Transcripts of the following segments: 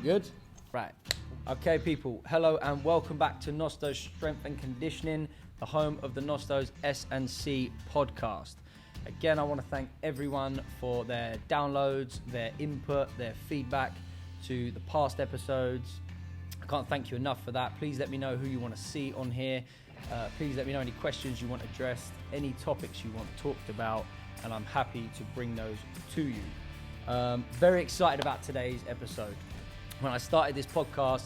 Good? Right. Okay, people. Hello and welcome back to Nostos Strength and Conditioning, the home of the Nostos S&C podcast. Again, I want to thank everyone for their downloads, their input, their feedback to the past episodes. I can't thank you enough for that. Please let me know who you want to see on here. Please let me know any questions you want addressed, any topics you want talked about, and I'm happy to bring those to you. Very excited about today's episode. When I started this podcast,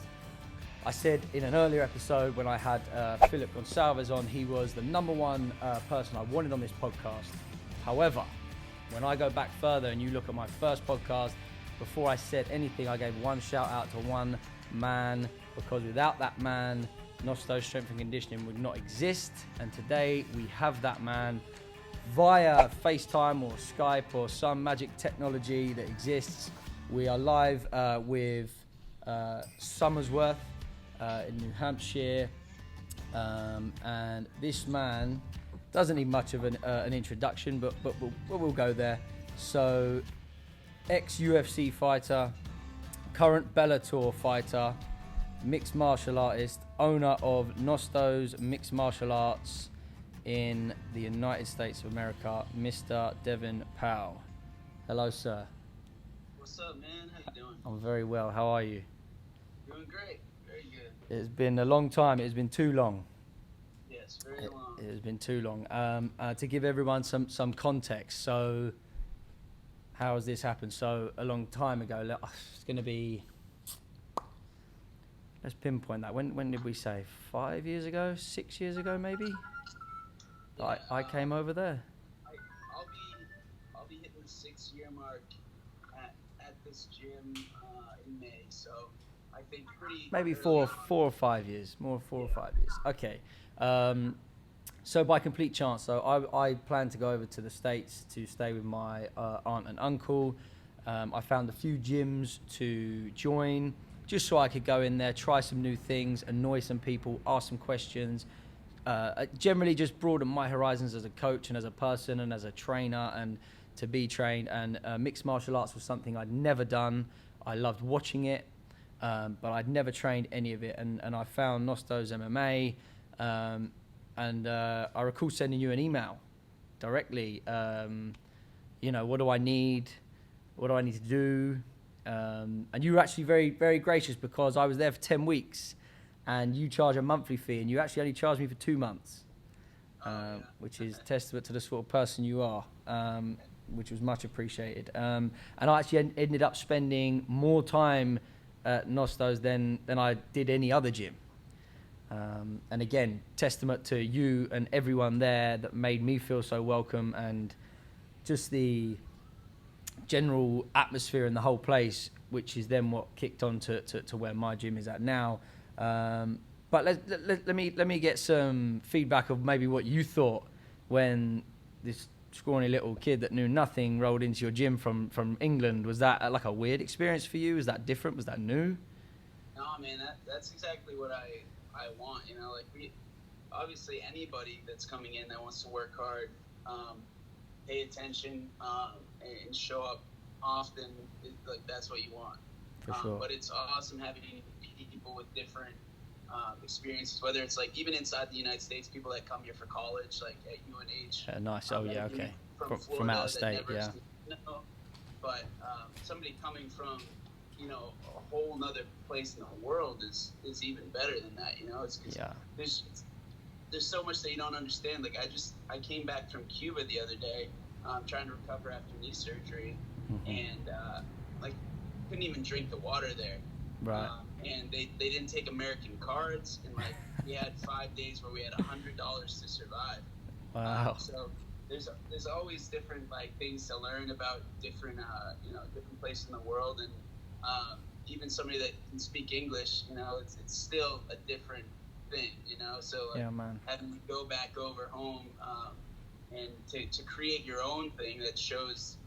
I said in an earlier episode when I had Philip Gonsalves on, he was the number one person I wanted on this podcast. However, when I go back further and you look at my first podcast, before I said anything, I gave one shout out to one man, because without that man, Nostos Strength and Conditioning would not exist. And today we have that man via FaceTime or Skype or some magic technology that exists. We are live with Somersworth in New Hampshire, and this man doesn't need much of an introduction, but we'll go there. So, ex-UFC fighter, current Bellator fighter, mixed martial artist, owner of Nostos Mixed Martial Arts in the United States of America, Mr. Devin Powell. Hello, sir. What's up, man? How you doing? I'm very well. How are you? Doing great. Very good. It's been a long time. It's been too long. Yes, very long. It has been too long. To give everyone some context, so how has this happened? So a long time ago, it's going to be, let's pinpoint that. When did we say? 5 years ago? 6 years ago, maybe? Yeah, I came over there. I'll be hitting the 6-year mark at this gym in May. So I think maybe four or 5 years. More 4 or 5 years. Okay. So by complete chance, so I plan to go over to the States to stay with my aunt and uncle. I found a few gyms to join, just so I could go in there, try some new things, annoy some people, ask some questions, generally just broaden my horizons as a coach and as a person and as a trainer and to be trained. And mixed martial arts was something I'd never done. I loved watching it, but I'd never trained any of it. And I found Nostos MMA, and I recall sending you an email directly. What do I need? What do I need to do? And you were actually very, very gracious, because I was there for 10 weeks and you charge a monthly fee, and you actually only charged me for 2 months, which is testament to the sort of person you are, which was much appreciated. And I actually ended up spending more time at Nostos than I did any other gym. And again, testament to you and everyone there that made me feel so welcome, and just the general atmosphere in the whole place, which is then what kicked on to where my gym is at now. But let me get some feedback of maybe what you thought when this scrawny little kid that knew nothing rolled into your gym from England. Was that like a weird experience for you? Was that different? Was that new? No, man, that's exactly what I want. Obviously anybody that's coming in that wants to work hard, pay attention, and show up often, that's what you want. For sure. But it's awesome having people with different experiences, whether it's even inside the United States, people that come here for college, like at UNH. Nice. Oh yeah, okay. From out of state, yeah. But somebody coming from a whole nother place in the world is even better than that. It's there's so much that you don't understand. I came back from Cuba the other day, trying to recover after knee surgery, and couldn't even drink the water there. Right. And they didn't take American cards, and we had 5 days where we had $100 to survive. Wow. So there's always different things to learn about different different places in the world, and even somebody that can speak English, it's still a different thing, So yeah, man. Having to go back over home and to create your own thing that shows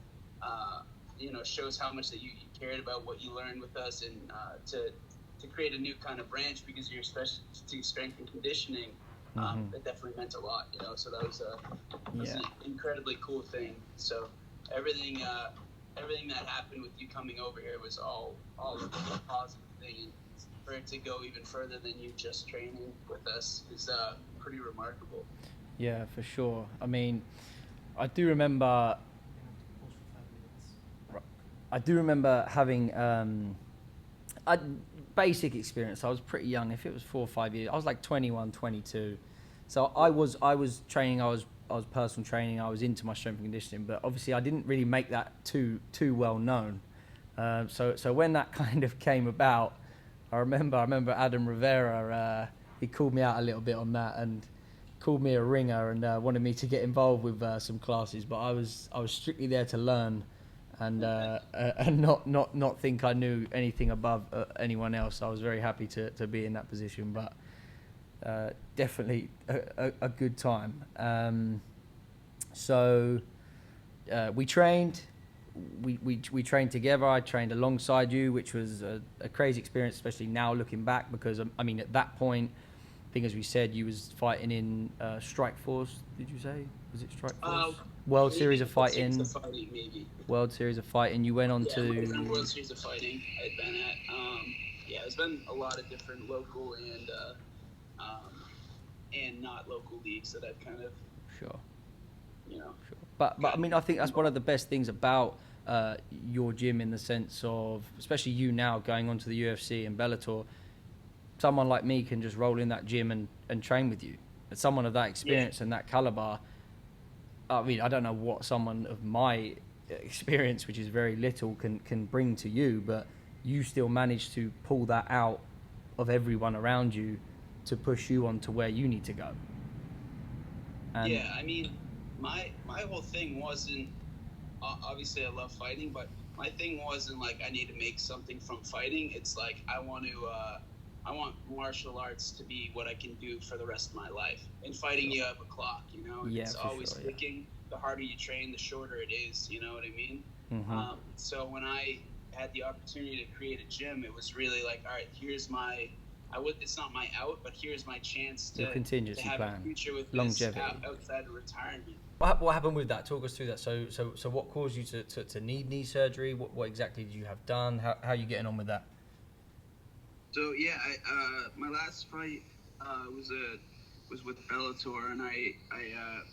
shows how much that you cared about what you learned with us, and to create a new kind of branch because you're specialty strength and conditioning. That definitely meant a lot, So that was an incredibly cool thing. So everything that happened with you coming over here was all positive everything, and for it to go even further than you just training with us is pretty remarkable. Yeah, for sure. I mean, I do remember having a basic experience. I was pretty young. If it was 4 or 5 years, I was like 21, 22. So I was training. I was personal training. I was into my strength and conditioning, but obviously I didn't really make that too well known. So when that kind of came about, I remember Adam Rivera. He called me out a little bit on that and called me a ringer and wanted me to get involved with some classes. But I was strictly there to learn and not think I knew anything above anyone else. I was very happy to be in that position, but definitely a good time. So we trained. We trained together. I trained alongside you, which was a crazy experience, especially now looking back, because I mean at that point, I think as we said, you was fighting in Strike Force. Did you say? Was it Strike Force? World Series of Fighting. Maybe. World Series of Fighting. You went on to World Series of Fighting. I'd been at. Yeah, there's been a lot of different local and not local leagues that I've kind of. Sure. You know. Sure. But I mean, I think that's one of the best things about your gym, in the sense of, especially you now going on to the UFC and Bellator, someone like me can just roll in that gym and train with you. And someone of that experience and that caliber, I mean, I don't know what someone of my experience, which is very little, can bring to you, but you still manage to pull that out of everyone around you to push you on to where you need to go. And yeah, I mean, my whole thing wasn't, obviously I love fighting, but my thing wasn't like I need to make something from fighting. It's like I want martial arts to be what I can do for the rest of my life. In fighting, you have a clock, you know? Yeah, it's always ticking. Yeah. The harder you train, the shorter it is, you know what I mean? Mm-hmm. So when I had the opportunity to create a gym, it was really like, all right, here's my, it's not my out, but here's my chance to, contingency to have plan. a future with Longevity. this outside of retirement. What happened with that? Talk us through that. So what caused you to need knee surgery? What exactly did you have done? How are you getting on with that? So yeah, my last fight was with Bellator, and I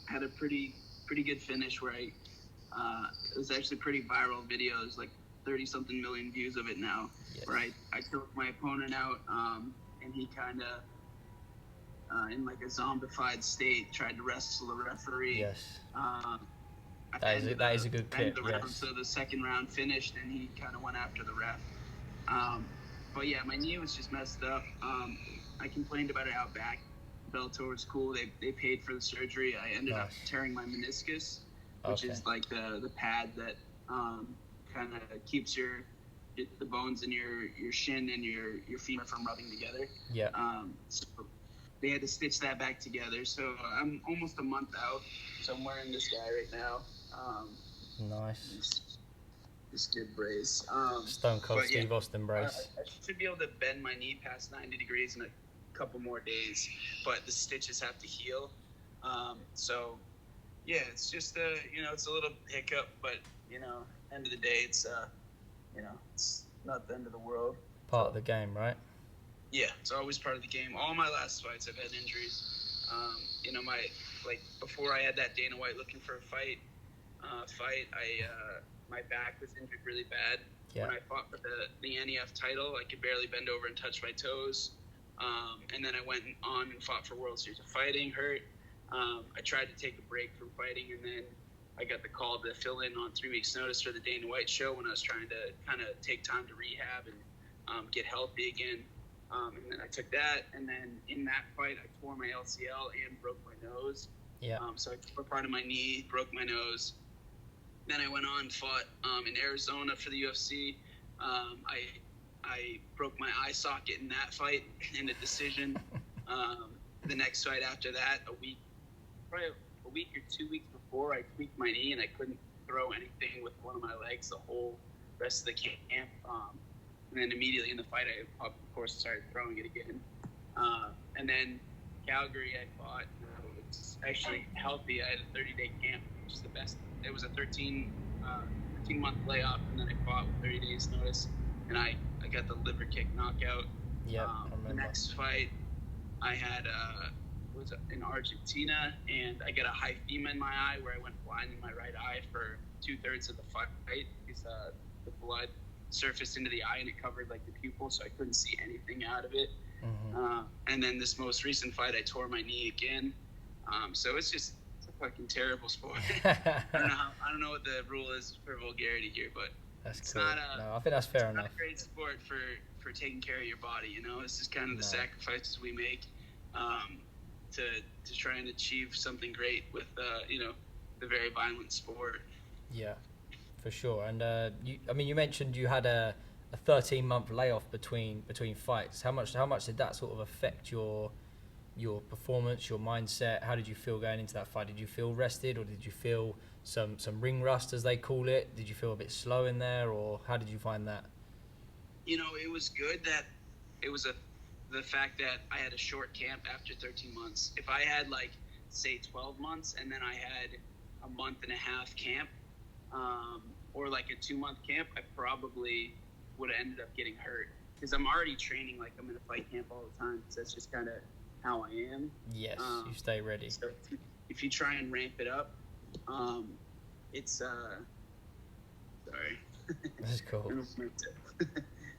had a pretty good finish where it was actually pretty viral video. There's like 30-something million views of it now. Yes. Where I took my opponent out, and he kind of in like a zombified state tried to wrestle the referee. Yes. That is a good clip. Yes. So the second round finished, and he kind of went after the ref. But yeah, my knee was just messed up. I complained about it out back. Bellator was cool. They paid for the surgery. I ended up tearing my meniscus, which is like the pad that kind of keeps the bones in your shin and your femur from rubbing together. Yeah. So they had to stitch that back together. So I'm almost a month out. So I'm wearing this guy right now. Nice. This good brace. Stone Cold Steve Austin brace. I should be able to bend my knee past 90 degrees in a couple more days, but the stitches have to heal. So yeah, it's just it's a little hiccup, but end of the day, it's it's not the end of the world. Part of the game, right? Yeah, it's always part of the game. All my last fights, I've had injuries. Before I had that Dana White looking for a fight, my back was injured really bad. Yeah. When I fought for the NEF title, I could barely bend over and touch my toes. And then I went on and fought for World Series of Fighting, hurt. I tried to take a break from fighting, and then I got the call to fill in on 3 weeks' notice for the Dana White show when I was trying to kind of take time to rehab and get healthy again. And then I took that, and then in that fight, I tore my LCL and broke my nose. Yeah. So I tore part of my knee, broke my nose. Then I went on and fought in Arizona for the UFC. I broke my eye socket in that fight in a decision. The next fight after that, probably a week or 2 weeks before, I tweaked my knee and I couldn't throw anything with one of my legs the whole rest of the camp. And then immediately in the fight, I, of course, started throwing it again. And then Calgary, I fought. It's actually healthy. I had a 30-day camp, which is the best. It was a 13-month layoff, and then I fought with 30 days notice. And I I got the liver kick knockout. Yeah, I The remember. next fight I had was in Argentina, and I got a hyphema in my eye where I went blind in my right eye for 2/3 of the fight because the blood surfaced into the eye and it covered like the pupil, so I couldn't see anything out of it. And then this most recent fight, I tore my knee again. So it's a fucking terrible sport. I don't know what the rule is for vulgarity here, but That's it's cool. not No, I think that's fair enough. not a great sport for taking care of your body. You know, this is kind of the sacrifices we make to try and achieve something great with the very violent sport. Yeah, for sure. And you mentioned you had a 13-month layoff between fights. How much did that sort of affect your performance, your mindset? How did you feel going into that fight? Did you feel rested, or did you feel some ring rust, as they call it? Did you feel a bit slow in there, or how did you find that? You know, it was good that it was the fact that I had a short camp after 13 months. If I had say 12 months and then I had a month and a half camp, or like a 2-month camp, I probably would have ended up getting hurt because I'm already training like I'm in a fight camp all the time. So that's just kind of how I am. Yes, you stay ready. So if you try and ramp it up, it's sorry. That's cool.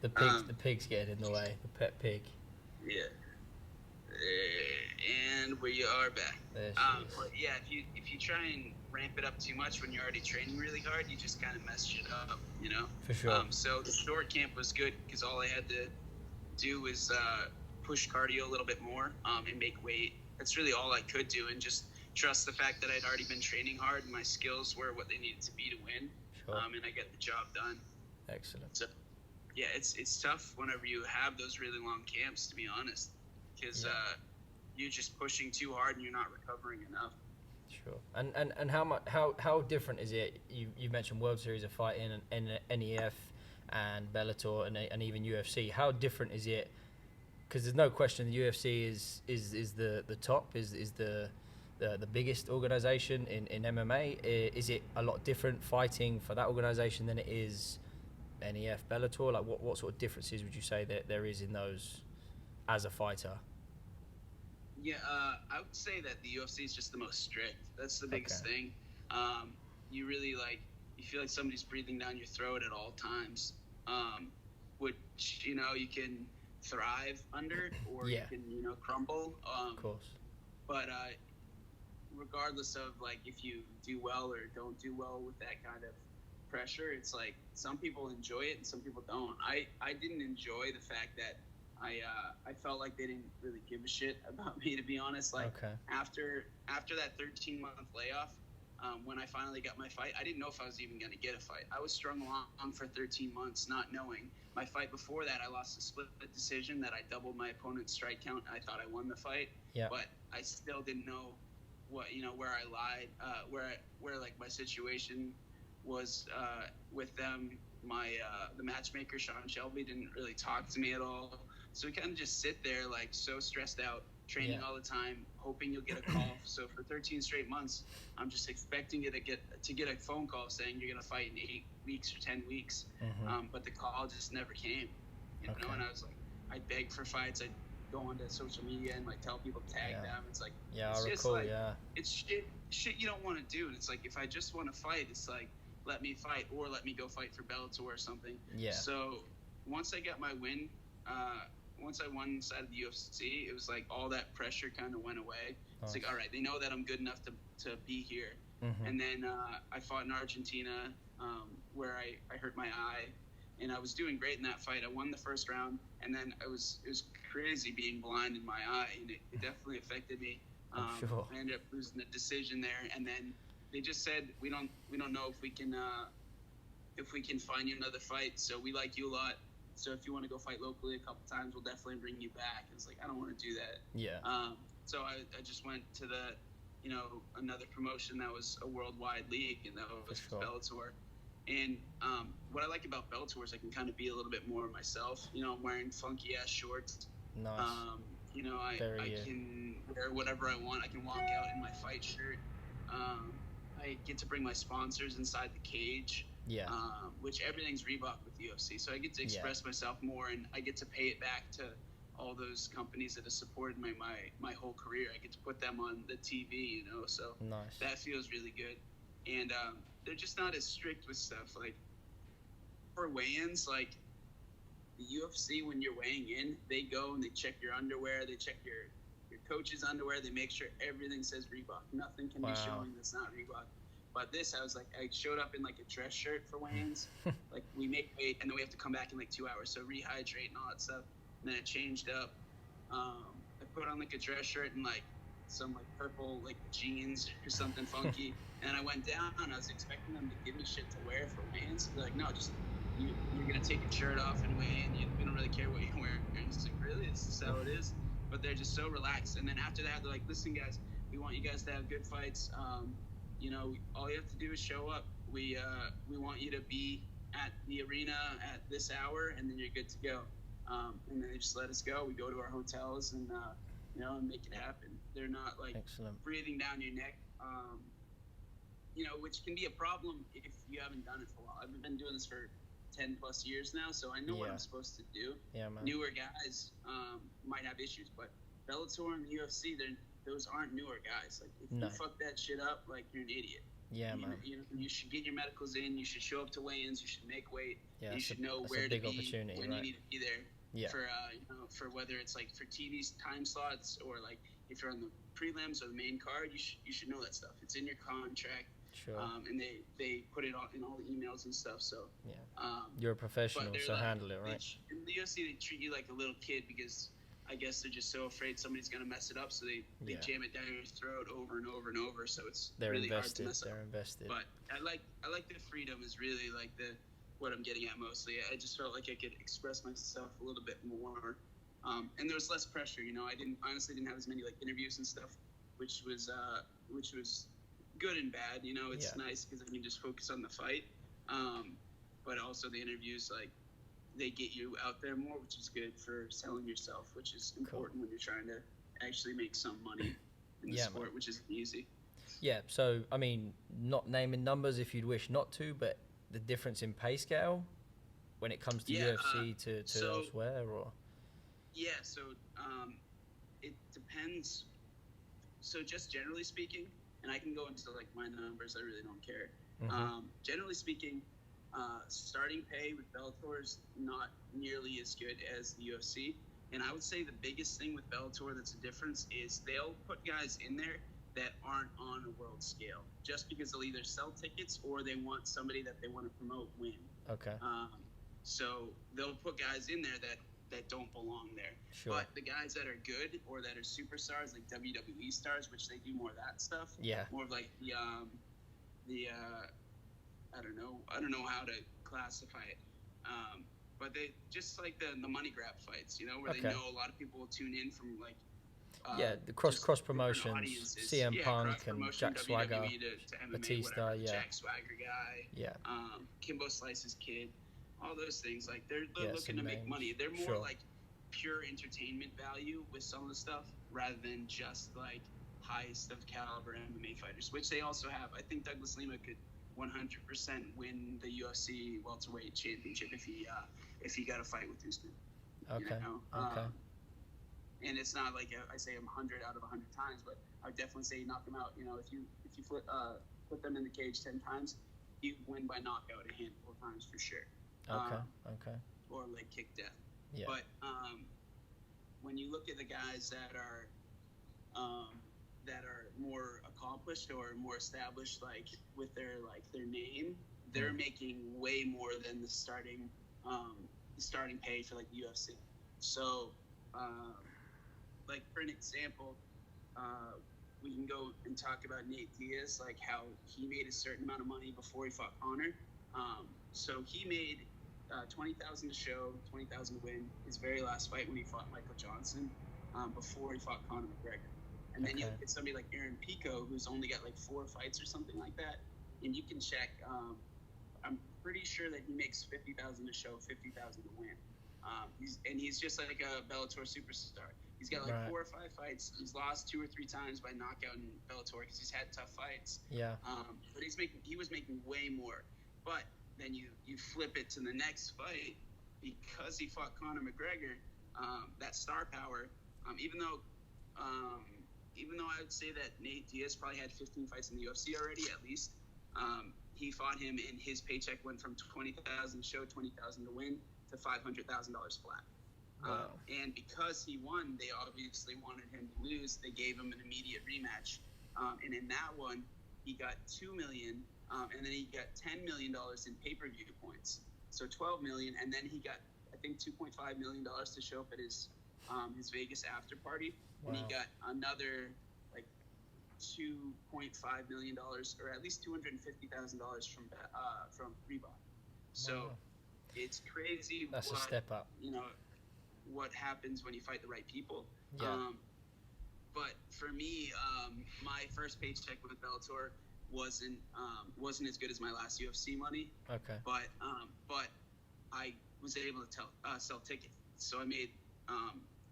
The pig's getting in the way. The pet pig. Yeah. And we are back. But yeah, if you try and ramp it up too much when you're already training really hard, you just kind of mess shit up, you know. For sure. So the short camp was good because all I had to do was push cardio a little bit more and make weight. That's really all I could do, and just trust the fact that I'd already been training hard and my skills were what they needed to be to win. Sure. And I get the job done. Excellent. So yeah, it's tough whenever you have those really long camps, to be honest, because you're just pushing too hard and you're not recovering enough. Sure. And how different is it? You mentioned World Series of Fighting and NEF and Bellator and even UFC. How different is it? Because there's no question the UFC is the top, is the biggest organization in MMA. Is it a lot different fighting for that organization than it is NEF, Bellator? Like what sort of differences would you say that there is in those as a fighter? Yeah, I would say that the UFC is just the most strict. That's the biggest thing. You really you feel like somebody's breathing down your throat at all times, which you can thrive under, or you can crumble. Of course. But regardless of if you do well or don't do well with that kind of pressure, it's like some people enjoy it and some people don't. I didn't enjoy the fact that I felt like they didn't really give a shit about me, to be honest. After that 13-month layoff, when I finally got my fight, I didn't know if I was even going to get a fight. I was strung along for 13 months not knowing. My fight before that, I lost a split decision that I doubled my opponent's strike count. I thought I won the fight, but I still didn't know where I lied, where my situation was with them. The matchmaker, Sean Shelby, didn't really talk to me at all. So we kind of just sit there so stressed out, training all the time, hoping you'll get a call. So for 13 straight months, I'm just expecting to get a phone call saying you're going to fight in 8 weeks or 10 weeks. But the call just never came. You know, and I was I'd beg for fights. I'd go onto social media and tell people to tag them. It's I recall. It's shit you don't want to do. And it's if I just want to fight, it's let me fight, or let me go fight for Bellator or something. Yeah. So once I got my win, once I won inside of the UFC, it was all that pressure kind of went away. Nice. It's all right, they know that I'm good enough to be here. And then I fought in Argentina, where I hurt my eye, and I was doing great in that fight. I won the first round, and then it was crazy being blind in my eye, and it definitely affected me. Sure. I ended up losing the decision there, and then they just said we don't know if we can find you another fight. So we like you a lot. So if you want to go fight locally a couple times, we'll definitely bring you back. It's I don't want to do that. Yeah. So I just went to another promotion that was a worldwide league, and that was Bellator. And what I like about Bellator is I can kind of be a little bit more myself. I'm wearing funky ass shorts. Nice. I can wear whatever I want. I can walk out in my fight shirt. I get to bring my sponsors inside the cage. Yeah. Which everything's Reebok with UFC. So I get to express myself more, and I get to pay it back to all those companies that have supported my whole career. I get to put them on the TV, you know, so Nice. that feels really good. And they're just not as strict with stuff. Like, for weigh-ins, like, the UFC, when you're weighing in, they go and they check your underwear, they check your coach's underwear, they make sure everything says Reebok. Nothing can be showing that's not Reebok. But this, I showed up in like a dress shirt for weigh-ins. Like, we make weight, and then we have to come back in like 2 hours, so rehydrate and all that stuff. And then I changed up. I put on like a dress shirt and like some like purple like jeans or something funky. And I went down, and I was expecting them to give me shit to wear for weigh-ins. They're like, no, just you're gonna take your shirt off and weigh in. We don't really care what you're wearing. And it's like, really? This is how it is. But they're just so relaxed. And then after that, they're like, listen, guys, we want you guys to have good fights. You know, all you have to do is show up. We want you to be at the arena at this hour, and then you're good to go. And then they just let us go. We go to our hotels and you know, and make it happen. They're not like breathing down your neck. You know, which can be a problem if you haven't done it for a while. I've been doing this for 10 plus years now, so I know what I'm supposed to do. Yeah, man. Newer guys might have issues, but Bellator and the UFC, those aren't newer guys. Like, if you fuck that shit up, like, you're an idiot. Yeah, man. You should get your medicals in. You should show up to weigh-ins. You should make weight. Yeah, you should know where to be when right? you need to be there. Yeah. For you know, for whether it's like for TV's time slots or like if you're on the prelims or the main card, you should know that stuff. It's in your contract. Sure. And they put it in all the emails and stuff. So you're a professional, so like, handle it, right? In the UFC, they treat you like a little kid because I guess they're just so afraid somebody's gonna mess it up, so they jam it down your throat over and over and over. So it's really hard to mess up. They're invested. But I like the freedom is really like what I'm getting at mostly. I just felt like I could express myself a little bit more, and there was less pressure. You know, I honestly didn't have as many like interviews and stuff, which was good and bad. You know, it's nice because I can just focus on the fight, but also the interviews, like, they get you out there more, which is good for selling yourself, which is important when you're trying to actually make some money in the sport, which isn't easy. Yeah, so, I mean, not naming numbers if you'd wish not to, but the difference in pay scale when it comes to UFC to elsewhere, or? Yeah, so it depends. So just generally speaking, and I can go into like my numbers, I really don't care. Generally speaking, starting pay with Bellator is not nearly as good as the UFC. And I would say the biggest thing with Bellator that's a difference is they'll put guys in there that aren't on a world scale, just because they'll either sell tickets or they want somebody that they want to promote win. Okay. So they'll put guys in there that don't belong there. Sure. But the guys that are good or that are superstars, like WWE stars, which they do more of that stuff. Yeah. More of like the I don't know how to classify it. But they just like the money grab fights, you know, where they know a lot of people will tune in from like the cross promotions, CM Punk and Jack Swagger, to MMA, Batista, Jack Swagger guy, yeah, Kimbo Slice's kid, all those things. Like they're looking to make money. They're more like pure entertainment value with some of the stuff rather than just like highest of caliber MMA fighters, which they also have. I think Douglas Lima could 100% win the UFC welterweight championship if he got a fight with Usman. Okay. You know? Okay. And it's not like I say him 100 out of 100 times, but I would definitely say knock him out. You know, if you put them in the cage 10 times, you win by knockout a handful of times for sure. Okay. Or leg kick death. Yeah. But when you look at the guys that are more accomplished or more established, like with their name, they're making way more than the starting pay for like the UFC. So, like for an example, we can go and talk about Nate Diaz, like how he made a certain amount of money before he fought Conor. So he made $20,000 to show, $20,000 to win. His very last fight when he fought Michael Johnson, before he fought Conor McGregor. And then you look at somebody like Aaron Pico, who's only got like 4 fights or something like that, and you can check. I'm pretty sure that he makes $50,000 to show, $50,000 to win. He's just like a Bellator superstar. He's got like 4 or 5 fights. He's lost 2 or 3 times by knockout in Bellator because he's had tough fights. Yeah. But he was making way more. But then you flip it to the next fight, because he fought Conor McGregor, that star power, even though I would say that Nate Diaz probably had 15 fights in the UFC already, at least, he fought him, and his paycheck went from $20,000 to show, $20,000 to win, to $500,000 flat. Wow. And because he won, they obviously wanted him to lose. They gave him an immediate rematch, and in that one, he got $2 million, and then he got $10 million in pay-per-view points, so $12 million, and then he got, I think, $2.5 million to show up at his Vegas after party, and he got another like $2.5 million, or at least $250,000 from Reebok. So it's crazy. That's a step up. What happens when you fight the right people. Yeah. But for me, my first paycheck with Bellator wasn't as good as my last UFC money. Okay. But I was able to sell tickets, so I made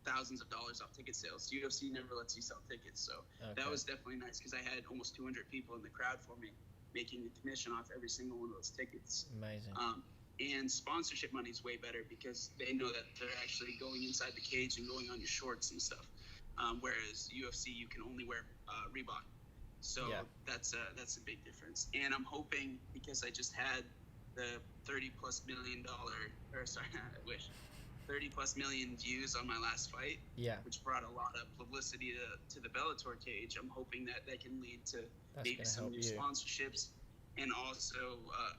thousands of dollars off ticket sales. UFC never lets you sell tickets, so that was definitely nice, because I had almost 200 people in the crowd for me, making a commission off every single one of those tickets. Amazing. And sponsorship money is way better, because they know that they're actually going inside the cage and going on your shorts and stuff. Whereas UFC, you can only wear Reebok. So that's a big difference. And I'm hoping, because I just had the $30+ million views on my last fight, which brought a lot of publicity to the Bellator cage. I'm hoping that can lead to maybe some new sponsorships, and also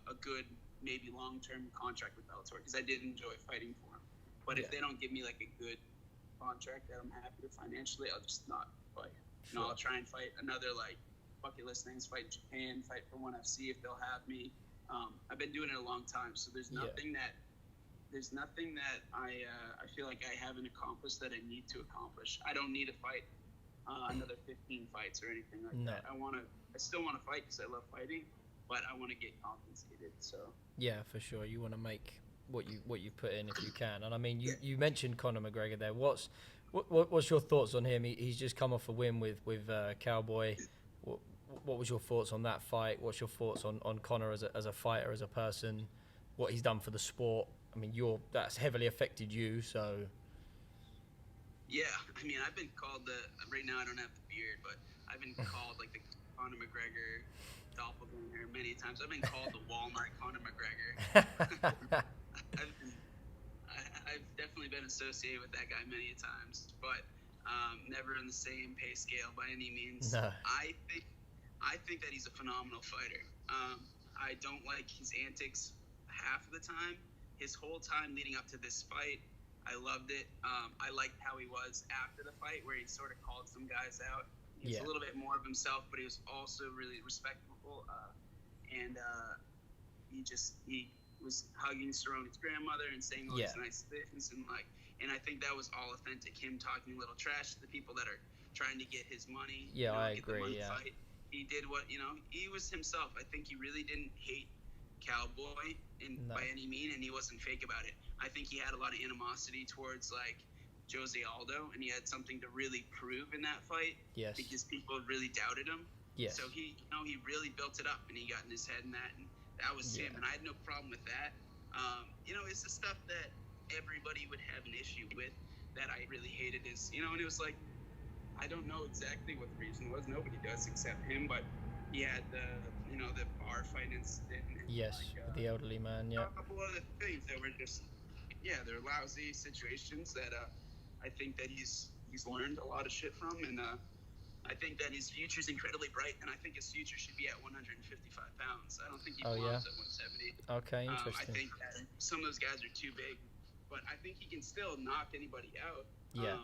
a good, maybe long-term contract with Bellator, because I did enjoy fighting for them. But if they don't give me like a good contract that I'm happy with financially, I'll just not fight. Sure. I'll try and fight another like bucket list things, fight in Japan, fight for ONE FC if they'll have me. I've been doing it a long time, so there's nothing that I feel like I haven't accomplished that I need to accomplish. I don't need to fight another 15 fights or anything like that. I still want to fight because I love fighting, but I want to get compensated. So yeah, for sure, you want to make what you put in if you can. And I mean, you mentioned Conor McGregor there. What's your thoughts on him? He's just come off a win with Cowboy. What was your thoughts on that fight? What's your thoughts on Conor as a fighter, as a person, what he's done for the sport? I mean, that's heavily affected you, so. Yeah, I mean, I've been called right now I don't have the beard, but I've been called like the Conor McGregor doppelganger many times. I've been called the Walmart Conor McGregor. I've definitely been associated with that guy many times, but never in the same pay scale by any means. No. I think that he's a phenomenal fighter. I don't like his antics half of the time. His whole time leading up to this fight, I loved it. I liked how he was after the fight, where he sort of called some guys out. He was a little bit more of himself, but he was also really respectful. And he was hugging Cerrone's grandmother and saying all these nice things, and I think that was all authentic. Him talking a little trash to the people that are trying to get his money. Yeah, I agree. Yeah. Fight. He did he was himself. I think he really didn't hate Cowboy by any mean, and he wasn't fake about it. I think he had a lot of animosity towards like Jose Aldo, and he had something to really prove in that fight. Yes. Because people really doubted him. Yes. So he really built it up, and he got in his head in that, and that was him, and I had no problem with that. It's the stuff that everybody would have an issue with that I really hated is, and it was like, I don't know exactly what the reason was. Nobody does except him, but he had the bar fight incident. Yes, the elderly man, A couple other things that were just, they're lousy situations that I think that he's learned a lot of shit from, and I think that his future is incredibly bright, and I think his future should be at 155 pounds. I don't think he belongs at 170. Okay, interesting. I think that some of those guys are too big, but I think he can still knock anybody out. Yeah.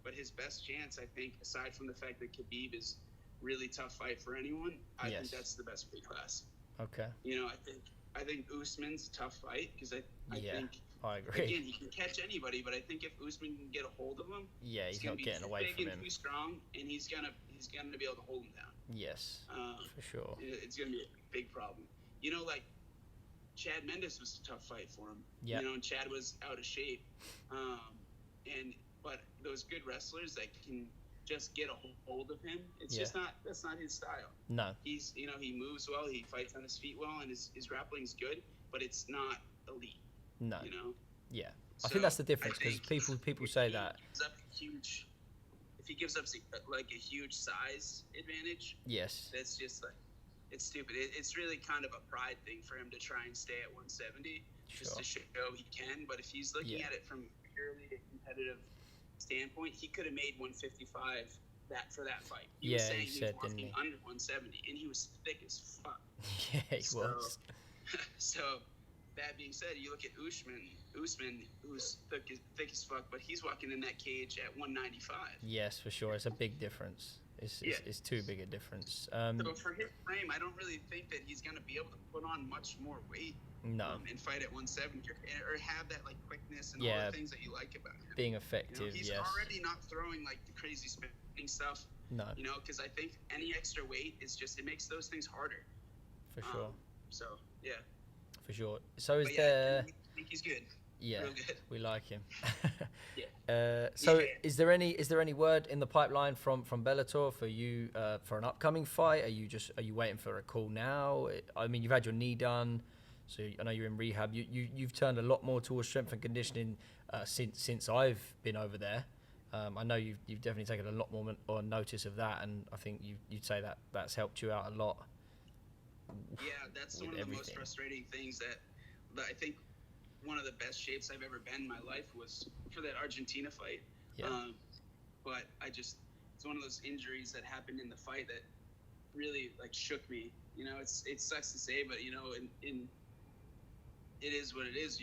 But his best chance, I think, aside from the fact that Khabib is really tough fight for anyone, I think that's the best weight class. Okay. I think Usman's a tough fight, because I think I agree. Again, he can catch anybody, but I think if Usman can get a hold of him, he's not getting away from him. Too strong, and he's gonna be able to hold him down. Yes, for sure. It's gonna be a big problem. Like Chad Mendes was a tough fight for him. Yeah. And Chad was out of shape, but those good wrestlers that can just get a hold of him, that's not his style. No. He's he moves well, he fights on his feet well, and his grappling's good. but it's not elite. No. You know. Yeah. So I think that's the difference, because people say if that. he gives up if he gives up like a huge size advantage, Yes. that's just like, it's stupid. It's really kind of a pride thing for him to try and stay at 170 just to show he can. But if he's looking at it from purely a competitive standpoint, he could have made 155 for that fight. He was saying he was walking under 170, and he was thick as fuck. Yeah, he was. So, that being said, you look at Usman, who's thick as fuck, but he's walking in that cage at 195. Yes, for sure. It's a big difference. It's too big a difference. So for his frame, I don't really think that he's going to be able to put on much more weight. No. And fight at 170 or have that like quickness and all the things that you like about him. Being effective, he's already not throwing like the crazy spinning stuff. No. Because I think any extra weight it makes those things harder. For sure. So, yeah. For sure. So I think he's good. Yeah, real good. We like him. Yeah. Is there any word in the pipeline from Bellator for you for an upcoming fight? Are you waiting for a call now? I mean, you've had your knee done, so I know you're in rehab. You've turned a lot more towards strength and conditioning since I've been over there. I know you've definitely taken a lot more notice of that, and I think you'd say that's helped you out a lot. Yeah, that's one of the most frustrating things that I think one of the best shapes I've ever been in my life was for that Argentina fight. Yeah. But it's one of those injuries that happened in the fight that really like shook me. It sucks to say, but it is what it is.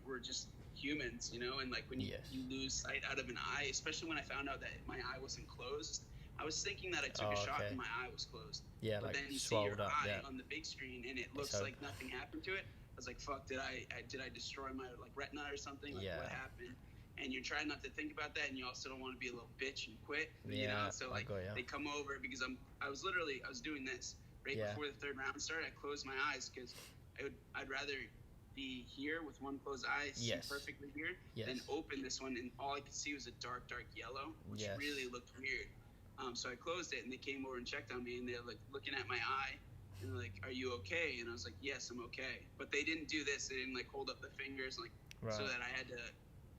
We're just humans, and like when you lose sight out of an eye, especially when I found out that my eye wasn't closed, I was thinking that I took a shot and my eye was closed. Yeah, but like then you see your eye on the big screen and it looks like nothing happened to it. I was like, fuck, did I destroy my like retina or something? Like what happened? And you're trying not to think about that, and you also don't want to be a little bitch and quit. So like they come over because I was doing this right before the third round started. I closed my eyes because I'd rather be here with one closed eye, see perfectly here, than open this one and all I could see was a dark yellow, which really looked weird. So I closed it, and they came over and checked on me, and they're like looking at my eye, and they're like, "Are you okay?" And I was like, "Yes, I'm okay." But they didn't do this. They didn't like hold up the fingers so that I had to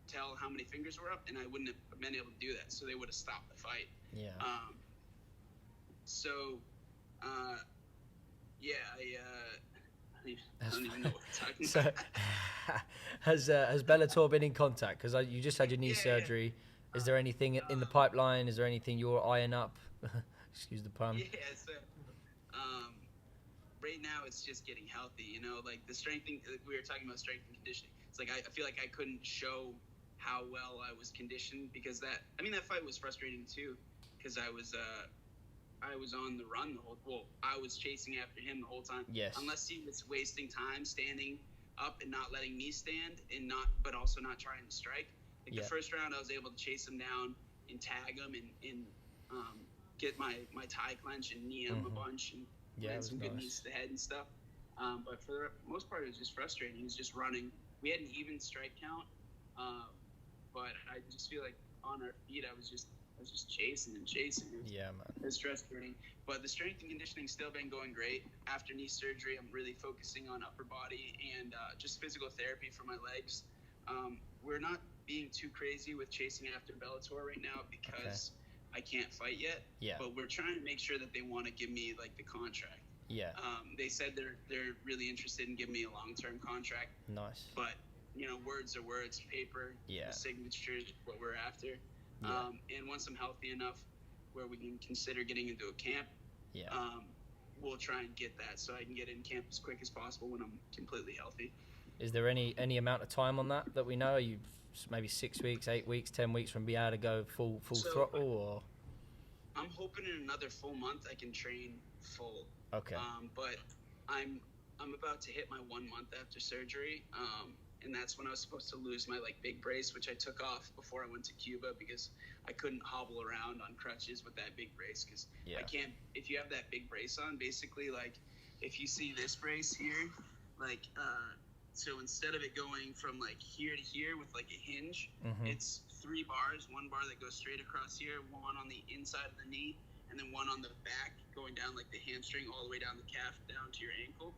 tell how many fingers were up, and I wouldn't have been able to do that. So they would have stopped the fight. Yeah. I don't even know what we're talking about. Has Bellator been in contact? Because you just had your knee surgery. Is there anything in the pipeline? Is there anything you're eyeing up? Excuse the pun. Yeah, so right now it's just getting healthy, like the strengthening, we were talking about strength and conditioning. It's like I feel like I couldn't show how well I was conditioned because that fight was frustrating too, because I was on the run I was chasing after him the whole time. Yes. Unless he was wasting time standing up and not letting me stand but also not trying to strike. Like the first round, I was able to chase him down and tag him and get my tie clench and knee him a bunch and land some good knees to the head and stuff. But for the most part, it was just frustrating. He was just running. We had an even strike count, but I just feel like on our feet, I was just chasing and chasing. Yeah, man. It was frustrating. But the strength and conditioning's still been going great. After knee surgery, I'm really focusing on upper body and just physical therapy for my legs. We're not being too crazy with chasing after Bellator right now because I can't fight yet. Yeah. But we're trying to make sure that they want to give me like the contract. Yeah. They said they're really interested in giving me a long-term contract. Nice. But words are words, paper, signatures, what we're after. Yeah. And once I'm healthy enough where we can consider getting into a camp, we'll try and get that so I can get in camp as quick as possible when I'm completely healthy. Is there any amount of time on that we know? Are you maybe 6 weeks, 8 weeks, 10 weeks from being able to go full throttle, or? I'm hoping in another full month I can train full. Okay. But I'm about to hit my 1 month after surgery, and that's when I was supposed to lose my like big brace, which I took off before I went to Cuba because I couldn't hobble around on crutches with that big brace because I can't. If you have that big brace on, basically like if you see this brace here, like so instead of it going from like here to here with like a hinge, it's 3 bars, 1 bar that goes straight across here, 1 on the inside of the knee, and then 1 on the back going down like the hamstring all the way down the calf down to your ankle.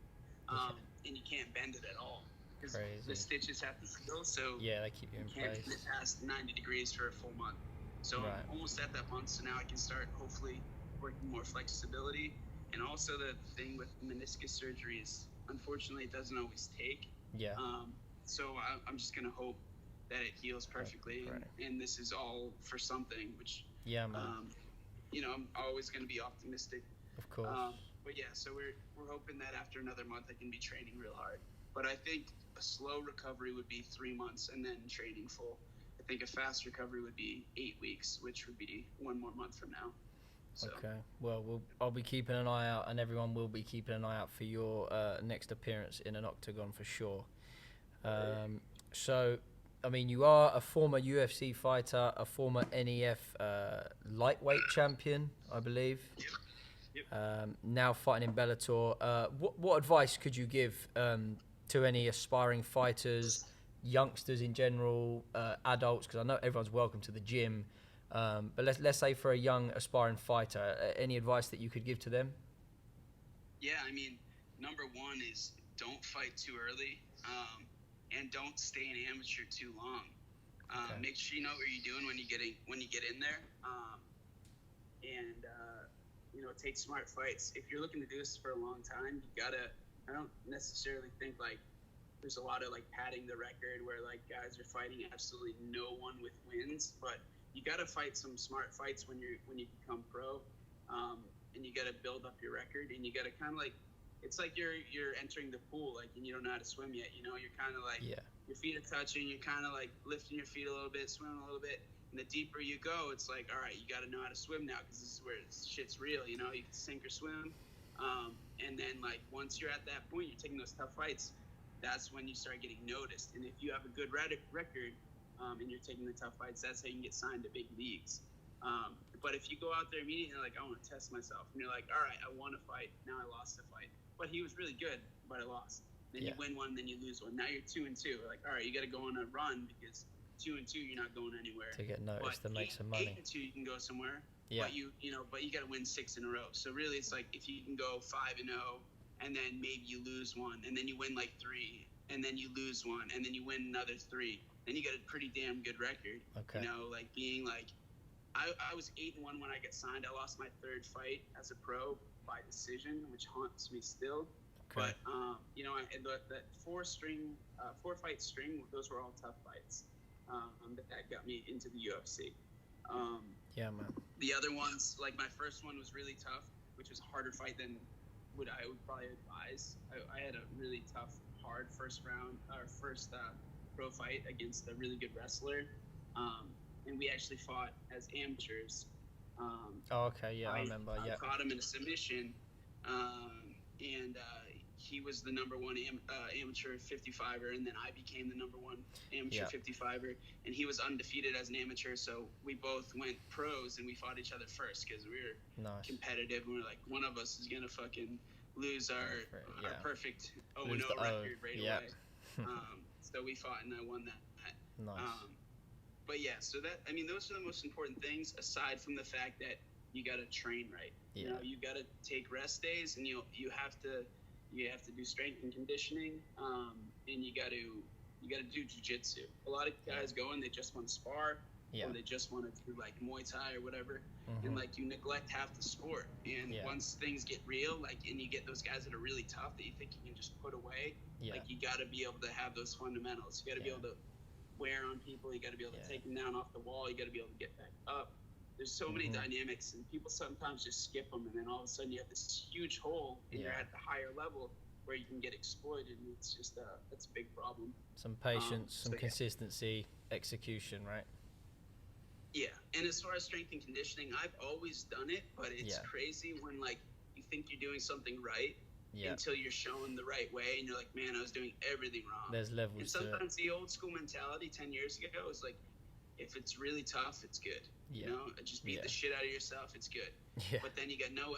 and you can't bend it at all because Crazy. the stitches have to seal. So yeah, they keep you in can't place. bend it past 90 degrees for a full month. So Right. I'm almost at that month. So now I can start hopefully working more flexibility. And also the thing with meniscus surgery is, unfortunately, it doesn't always take. Yeah. So I'm just gonna hope that it heals perfectly, Right. and this is all for something. Which Yeah, man. you know, I'm always gonna be optimistic. Of course. But yeah, so we're hoping that after another month I can be training real hard. But I think a slow recovery would be 3 months and then training full. I think a fast recovery would be 8 weeks, which would be 1 more month from now. So. Okay. Well, I'll be keeping an eye out, and everyone will be keeping an eye out for your next appearance in an octagon for sure. So, I mean, you are a former UFC fighter, a former NEF lightweight champion, I believe. Yep. Now fighting in Bellator. What advice could you give to any aspiring fighters, youngsters in general, adults? Because I know everyone's welcome to the gym. But let's say for a young aspiring fighter, any advice that you could give to them? Yeah, I mean, number one is don't fight too early, and don't stay an amateur too long. Okay. Make sure you know what you're doing when you get in there, and you know, take smart fights. If you're looking to do this for a long time, you gotta. I don't necessarily think like there's a lot of like padding the record where like guys are fighting absolutely no one with wins, but you got to fight some smart fights when you become pro, and you got to build up your record, and you got to kind of like, it's like you're entering the pool, like, and you don't know how to swim yet, you know, you're kind of like, your feet are touching, you're kind of like lifting your feet a little bit, swimming a little bit, and the deeper you go, it's like, all right, you got to know how to swim now, because this is where shit's real, you know, you can sink or swim, and then like once you're at that point, you're taking those tough fights, that's when you start getting noticed, and if you have a good record, and you're taking the tough fights, that's how you can get signed to big leagues. But if you go out there immediately and like, I want to test myself, and you're like, all right, I won a fight, now I lost a fight, but he was really good, but I lost. Then you win one, then you lose one. Now you're 2-2. Like, all right, you got to go on a run because 2-2, you're not going anywhere. To get noticed and make some money. 8-2, you can go somewhere. Yeah. But you got to win 6 in a row. So really, it's like if you can go 5-0, and then maybe you lose one, and then you win like 3, and then you lose one, and then you win another 3. Then you got a pretty damn good record. Okay. You know, like being like, I was 8-1 when I got signed. I lost my 3rd fight as a pro by decision, which haunts me still. Okay. But you know, that 4-fight string, those were all tough fights. That got me into the UFC. Yeah, man. The other ones, like my first one was really tough, which was a harder fight than I would probably advise. I had a really tough, hard first pro fight against a really good wrestler, and we actually fought as amateurs. Okay, yeah, I remember. I caught him in a submission, and he was the number 1 amateur 55er, and then I became the number 1 amateur 55er, and he was undefeated as an amateur. So we both went pros, and we fought each other first because we were competitive. And we were like, one of us is gonna fucking lose our perfect 0-0 record right away. So we fought, and I won that. Nice. But yeah, so that, I mean, those are the most important things, aside from the fact that you got to train right. Yeah. You know, you got to take rest days, and you have to do strength and conditioning, and you got to do jiu-jitsu. A lot of guys go and they just want to spar, or they just want to do like Muay Thai or whatever, and like you neglect half the sport. And once things get real, like, and you get those guys that are really tough that you think you can just put away, like you got to be able to have those fundamentals. You got to be able to wear on people. You got to be able to take them down off the wall. You got to be able to get back up. There's so many dynamics, and people sometimes just skip them, and then all of a sudden you have this huge hole, and you're at the higher level where you can get exploited, and it's just that's a big problem. Some patience, some consistency, execution, right? Yeah, and as far as strength and conditioning, I've always done it, but it's crazy when like you think you're doing something right until you're shown the right way, and you're like, man, I was doing everything wrong. There's levels. And sometimes the old school mentality 10 years ago was like, if it's really tough, it's good. You know, just beat the shit out of yourself, it's good. But then you got no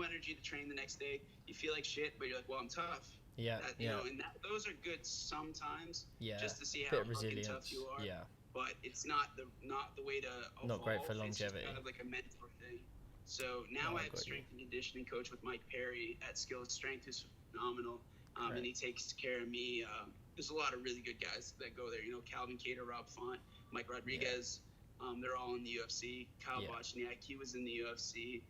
energy to train the next day. You feel like shit, but you're like, well, I'm tough. You know, and those are good sometimes. Just to see how fucking tough you are. But it's not the way to evolve. Not great for longevity. It's just kind of like a mentor thing. So now I have a strength and conditioning coach with Mike Perry at Skills Strength, who's phenomenal. and he takes care of me. There's a lot of really good guys that go there. Calvin Cater, Rob Font, Mike Rodriguez. They're all in the UFC. Kyle Bochniak, he was in the UFC.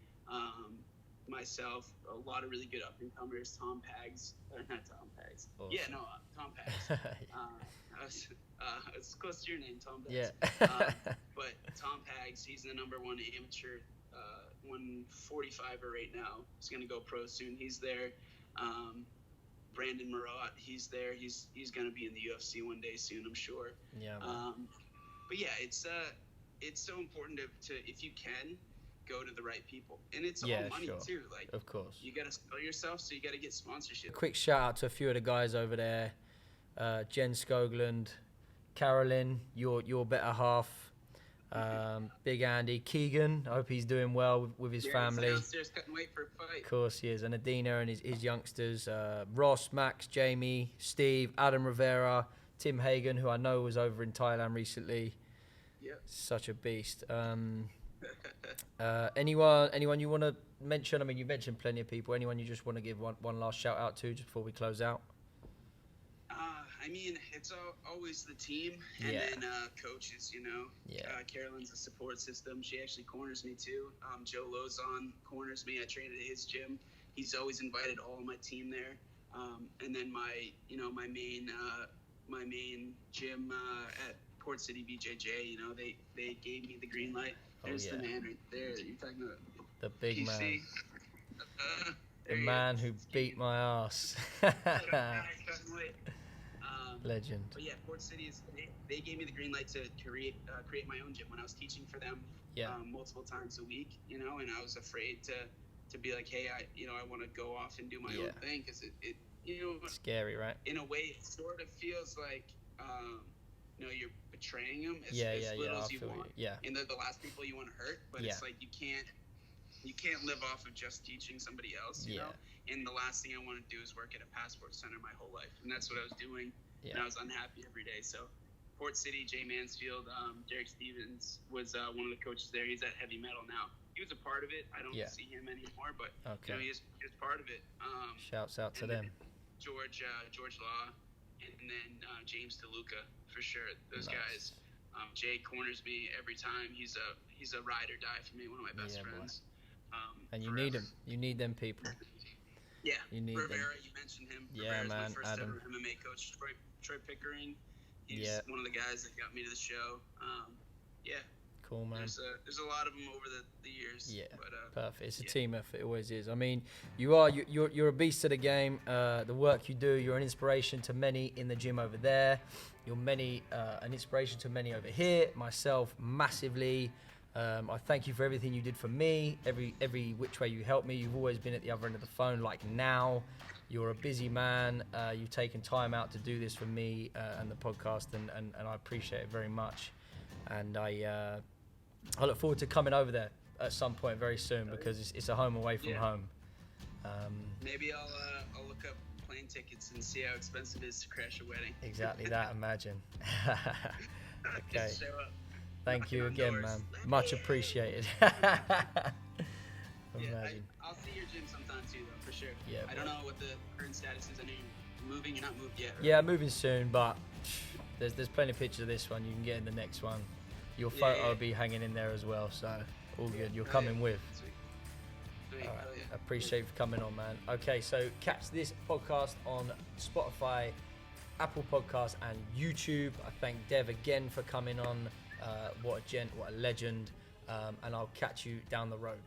Myself, a lot of really good up-and-comers. Tom Pags. Not Tom Pags. Awesome. Yeah, no, Tom Pags. It's close to your name, Tom Pags. Yeah. But Tom Pags, he's the #1 amateur 145er right now. He's going to go pro soon. He's there. Brandon Marat, he's there. He's going to be in the UFC one day soon, I'm sure. Yeah. But yeah, it's so important to if you can, go to the right people, and it's all money too. Like, of course, you got to sell yourself, so you got to get sponsorship. Quick shout out to a few of the guys over there: Jen Skoglund, Carolyn, your better half, Big Andy, Keegan. I hope he's doing well with his family. He's downstairs cutting weight for a fight. Of course he is, and Adina and his youngsters: Ross, Max, Jamie, Steve, Adam Rivera, Tim Hagen, who I know was over in Thailand recently. Yep. Such a beast. Anyone you want to mention? I mean, you mentioned plenty of people. Anyone you just want to give one last shout out to just before we close out? I mean, it's always the team, and then coaches. Carolyn's a support system. She actually corners me too. Joe Lozon corners me. I train at his gym. He's always invited all of my team there. And then my main gym at Port City BJJ, they gave me the green light. There's the man right there. You're talking about the big PC. Man. The man who beat my ass. Legend. But yeah, Port City they gave me the green light to create my own gym when I was teaching for them multiple times a week, and I was afraid to be like, hey, I want to go off and do my own thing, because it scary, right? In a way, it sort of feels like you're betraying them as little as you want. Yeah. And they're the last people you want to hurt, but it's like you can't live off of just teaching somebody else, you know? And the last thing I want to do is work at a passport center my whole life. And that's what I was doing. And I was unhappy every day. So Port City, Jay Mansfield, Derek Stevens was one of the coaches there. He's at Heavy Metal now. He was a part of it. I don't see him anymore, but he was part of it. Shouts out to them. George Law, and then James DeLuca, for sure. Those guys. Jay corners me every time. He's a ride or die for me. One of my best friends. And you need them. You need them people. Yeah. You need Rivera, them. you mentioned him. Yeah, Rivera's man. my first Adam. ever MMA coach. Troy Pickering. He's one of the guys that got me to the show. Cool, man. There's a lot of them over the years. Yeah, but, perfect. It's a team effort. It always is. I mean, you're a beast of the game. The work you do, you're an inspiration to many in the gym over there. You're an inspiration to many over here. Myself, massively. I thank you for everything you did for me. Every which way you helped me. You've always been at the other end of the phone. Like now, you're a busy man. You've taken time out to do this for me and the podcast, and I appreciate it very much. And I look forward to coming over there at some point very soon, because it's a home away from home. Maybe I'll look up plane tickets and see how expensive it is to crash a wedding. Exactly that. Imagine. Okay. Just show up. Thank you again, man. Much appreciated. Imagine. I'll see your gym sometime too, though, for sure. Yeah. I don't know what the current status is. I know you're moving. You're not moved yet. Right? Yeah, moving soon, but there's plenty of pictures of this one. You can get in the next one. Your photo will be hanging in there as well, so all good. You're coming with. Sweet. All right. Appreciate you for coming on, man. Okay, so catch this podcast on Spotify, Apple Podcasts, and YouTube. I thank Dev again for coming on. What a legend. And I'll catch you down the road.